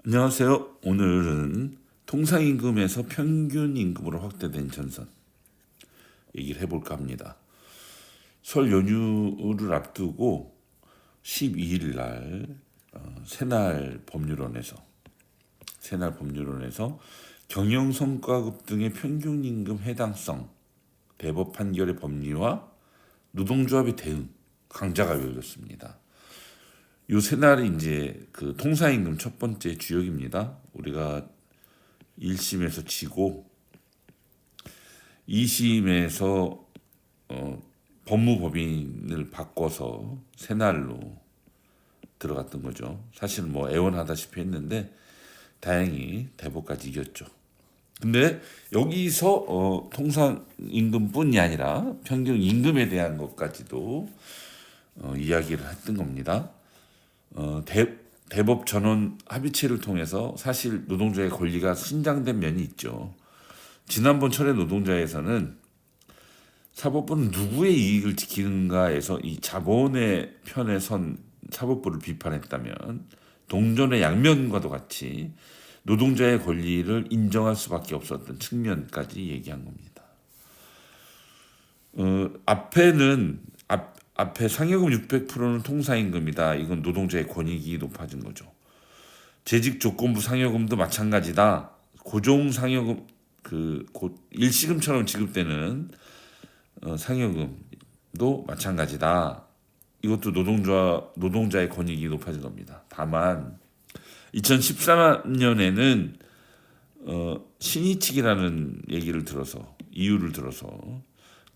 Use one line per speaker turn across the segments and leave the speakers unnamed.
안녕하세요. 오늘은 통상임금에서 평균임금으로 확대된 전선 얘기를 해볼까 합니다. 설 연휴를 앞두고 12일 날 새날 법률원에서 경영성과급 등의 평균임금 해당성 대법 판결의 법리와 노동조합의 대응 강자가 열렸습니다. 요 새날이 이제 그 통상임금 첫 번째 주역입니다. 우리가 1심에서 지고 2심에서 법무법인을 바꿔서 새날로 들어갔던 거죠. 사실 뭐 애원하다시피 했는데 다행히 대법까지 이겼죠. 근데 여기서 통상임금뿐이 아니라 평균임금에 대한 것까지도 이야기를 했던 겁니다. 대법 전원 합의체를 통해서 사실 노동자의 권리가 신장된 면이 있죠. 지난번 철회 노동자에서는 사법부는 누구의 이익을 지키는가에서 이 자본의 편에 선 사법부를 비판했다면 동전의 양면과도 같이 노동자의 권리를 인정할 수밖에 없었던 측면까지 얘기한 겁니다. 앞에 상여금 600%는 통상임금이다. 이건 노동자의 권익이 높아진 거죠. 재직 조건부 상여금도 마찬가지다. 고종 상여금 일시금처럼 지급되는 상여금도 마찬가지다. 이것도 노동자의 권익이 높아진 겁니다. 다만 2013년에는 신의칙이라는 이유를 들어서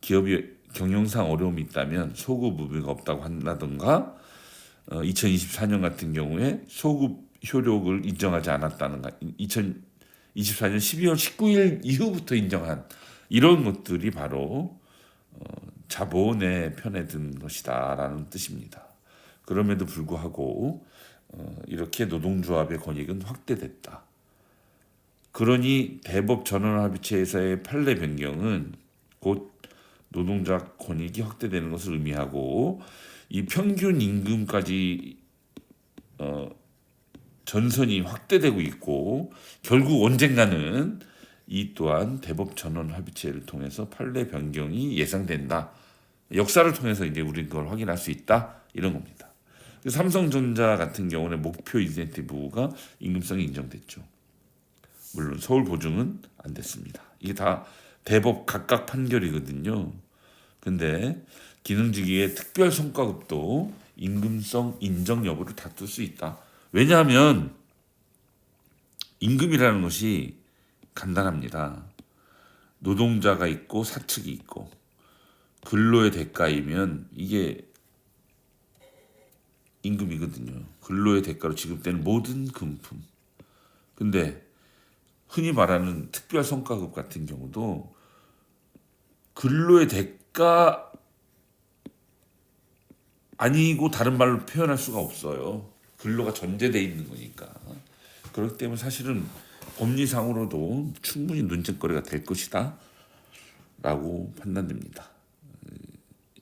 기업이 경영상 어려움이 있다면 소급 의무가 없다고 한다던가 2024년 같은 경우에 소급 효력을 인정하지 않았다는가 2024년 12월 19일 이후부터 인정한 이런 것들이 바로 자본의 편에 든 것이다라는 뜻입니다. 그럼에도 불구하고 이렇게 노동조합의 권익은 확대됐다. 그러니 대법 전원합의체에서의 판례 변경은 곧 노동자 권익이 확대되는 것을 의미하고 이 평균 임금까지 전선이 확대되고 있고 결국 언젠가는 이 또한 대법 전원 합의체를 통해서 판례 변경이 예상된다. 역사를 통해서 이제 우리 그걸 확인할 수 있다 이런 겁니다. 삼성전자 같은 경우는 목표 인센티브가 임금성이 인정됐죠. 물론 서울 보증은 안 됐습니다. 이게 다 대법 각각 판결이거든요. 근데 기능직위의 특별 성과급도 임금성 인정 여부를 다툴 수 있다. 왜냐하면 임금이라는 것이 간단합니다. 노동자가 있고 사측이 있고 근로의 대가이면 이게 임금이거든요. 근로의 대가로 지급되는 모든 금품. 근데 흔히 말하는 특별 성과급 같은 경우도 근로의 대가 아니고 다른 말로 표현할 수가 없어요. 근로가 전제돼 있는 거니까. 그렇기 때문에 사실은 법리상으로도 충분히 논쟁거리가 될 것이다 라고 판단됩니다.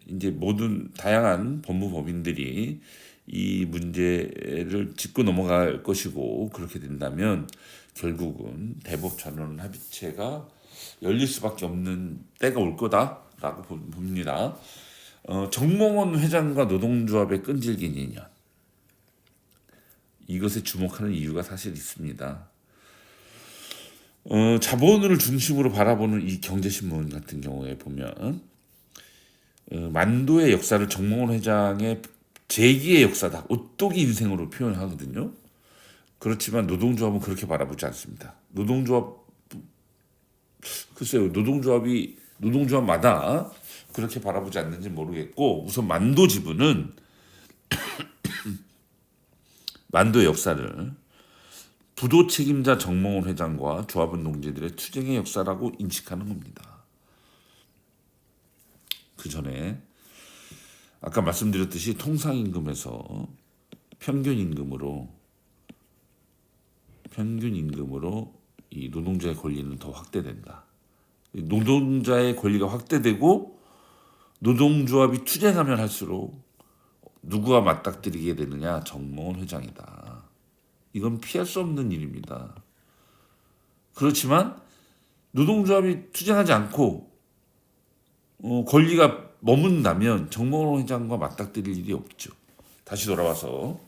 이제 모든 다양한 법무법인들이 이 문제를 짚고 넘어갈 것이고 그렇게 된다면 결국은 대법 전원 합의체가 열릴 수밖에 없는 때가 올 거다라고 봅니다. 정몽원 회장과 노동조합의 끈질긴 인연 이것에 주목하는 이유가 사실 있습니다. 자본을 중심으로 바라보는 이 경제신문 같은 경우에 보면 만도의 역사를 정몽원 회장의 재기의 역사다. 오똑이 인생으로 표현하거든요. 그렇지만 노동조합은 그렇게 바라보지 않습니다. 노동조합마다 그렇게 바라보지 않는지 모르겠고 우선 만도 지부는 만도의 역사를 부도 책임자 정몽원 회장과 조합원 농재들의 투쟁의 역사라고 인식하는 겁니다. 그 전에 아까 말씀드렸듯이 통상임금에서 평균임금으로 이 노동자의 권리는 더 확대된다. 노동자의 권리가 확대되고 노동조합이 투쟁하면 할수록 누구와 맞닥뜨리게 되느냐? 정몽원 회장이다. 이건 피할 수 없는 일입니다. 그렇지만 노동조합이 투쟁하지 않고 권리가 머문다면 정몽원 회장과 맞닥뜨릴 일이 없죠. 다시 돌아와서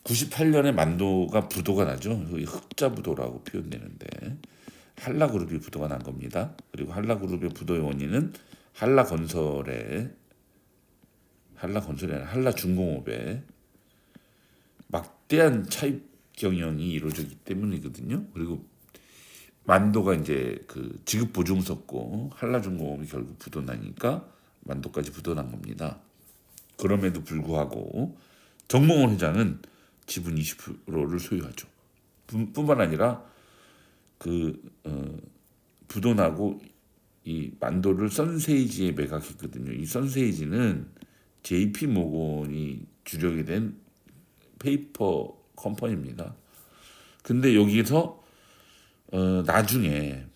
98년에 만도가 부도가 나죠. 흑자부도라고 표현되는데 한라그룹이 부도가 난 겁니다. 그리고 한라그룹의 부도의 원인은 한라중공업의 막대한 차입 경영이 이루어졌기 때문이거든요. 그리고 만도가 이제 그 지급 보증 섰고 한라중공업이 결국 부도 나니까 만도까지 부도 난 겁니다. 그럼에도 불구하고 정몽원 회장은 지분 20%를 소유하죠. 뿐만 아니라 부도 나고 이 만도를 선세이지에 매각했거든요. 이 선세이지는 JP 모건이 주력이 된 페이퍼 컴퍼니입니다. 근데 여기서 나중에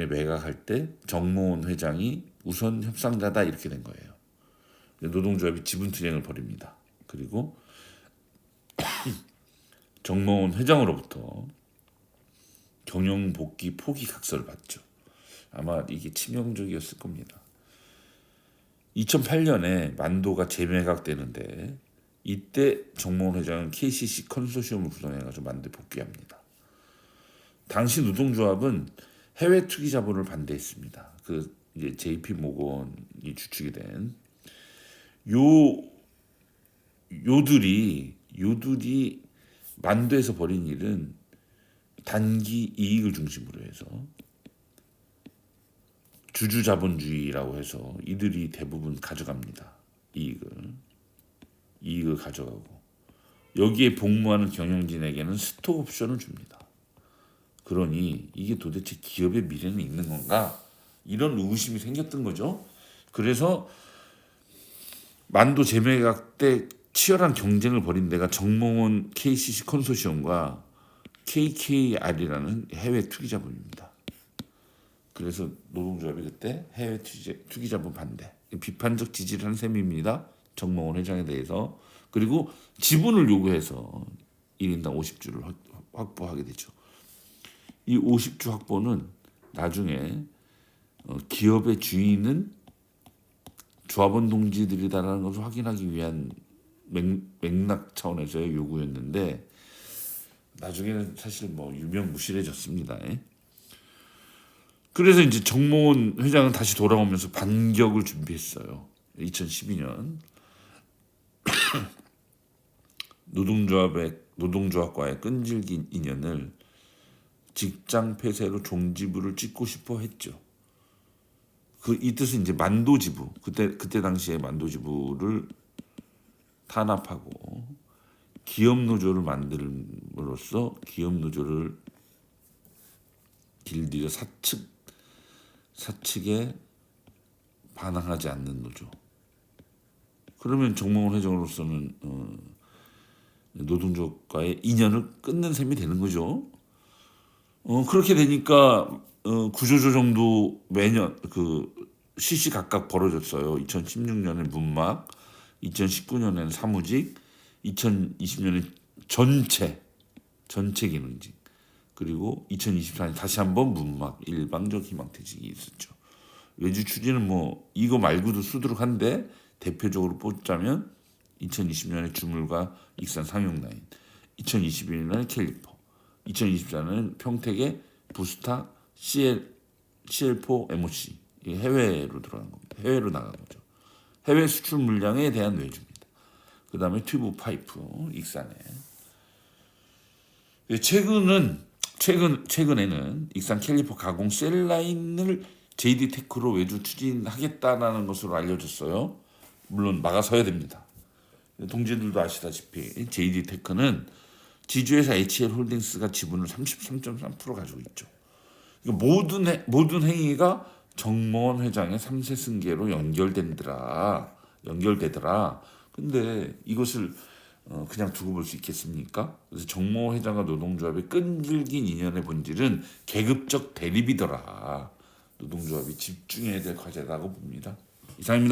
매각할 때 정몽원 회장이 우선 협상자다 이렇게 된 거예요. 노동조합이 지분 투쟁을 벌입니다. 그리고 정몽원 회장으로부터 경영 복귀 포기 각서를 받죠. 아마 이게 치명적이었을 겁니다. 2008년에 만도가 재매각되는데 이때 정몽원 회장은 KCC 컨소시엄을 구성해가지고 만도에 복귀합니다. 당시 노동조합은 해외 투기 자본을 반대했습니다. 그 이제 JP 모건이 주축이 된 요들이 만도에서 벌인 일은 단기 이익을 중심으로 해서 주주자본주의라고 해서 이들이 대부분 가져갑니다. 이익을 가져가고 여기에 복무하는 경영진에게는 스톡 옵션을 줍니다. 그러니 이게 도대체 기업의 미래는 있는 건가? 이런 의구심이 생겼던 거죠. 그래서 만도 재매각 때 치열한 경쟁을 벌인 데가 정몽원 KCC 컨소시엄과 KKR이라는 해외 투기자본입니다. 그래서 노동조합이 그때 해외 투기자본 반대, 비판적 지지를 한 셈입니다. 정몽원 회장에 대해서. 그리고 지분을 요구해서 1인당 50주를 확보하게 되죠. 이 50주 확보는 나중에 기업의 주인은 조합원 동지들이다라는 것을 확인하기 위한 맥락 차원에서의 요구였는데 나중에는 사실 유명무실해졌습니다. 그래서 이제 정몽원 회장은 다시 돌아오면서 반격을 준비했어요. 2012년 노동조합과의 끈질긴 인연을 직장 폐쇄로 종지부를 찍고 싶어 했죠. 이 뜻은 이제 만도지부, 그때 당시에 만도지부를 탄압하고 기업노조를 만들므로써 기업노조를 길들여 사측에 반항하지 않는 노조. 그러면 정몽원 회장으로서는 노동조합과의 인연을 끊는 셈이 되는 거죠. 그렇게 되니까 구조조정도 매년 시시각각 벌어졌어요. 2016년에 문막, 2019년에는 사무직, 2020년에 전체 기능직, 그리고 2024년 다시 한번 문막, 일방적 희망퇴직이 있었죠. 외주 추진은 이거 말고도 수두룩한데 대표적으로 뽑자면 2020년에 주물과 익산 상용라인, 2021년에 캘리퍼, 2024년은 평택의 부스타 CL4 MOC 해외로 들어간 겁니다. 해외로 나간 거죠. 해외 수출 물량에 대한 외주입니다. 그 다음에 튜브 파이프 익산에. 최근에는 익산 캘리퍼 가공 셀 라인을 JD테크로 외주 추진하겠다라는 것으로 알려졌어요. 물론 막아서야 됩니다. 동지들도 아시다시피 JD테크는 지주회사 HL홀딩스가 지분을 33.3% 가지고 있죠. 모든 행위가 정몽원 회장의 3세 승계로 연결되더라. 근데 이것을 그냥 두고 볼 수 있겠습니까? 그래서 정몽원 회장과 노동조합의 끈질긴 인연의 본질은 계급적 대립이더라. 노동조합이 집중해야 될 과제라고 봅니다. 이상입니다.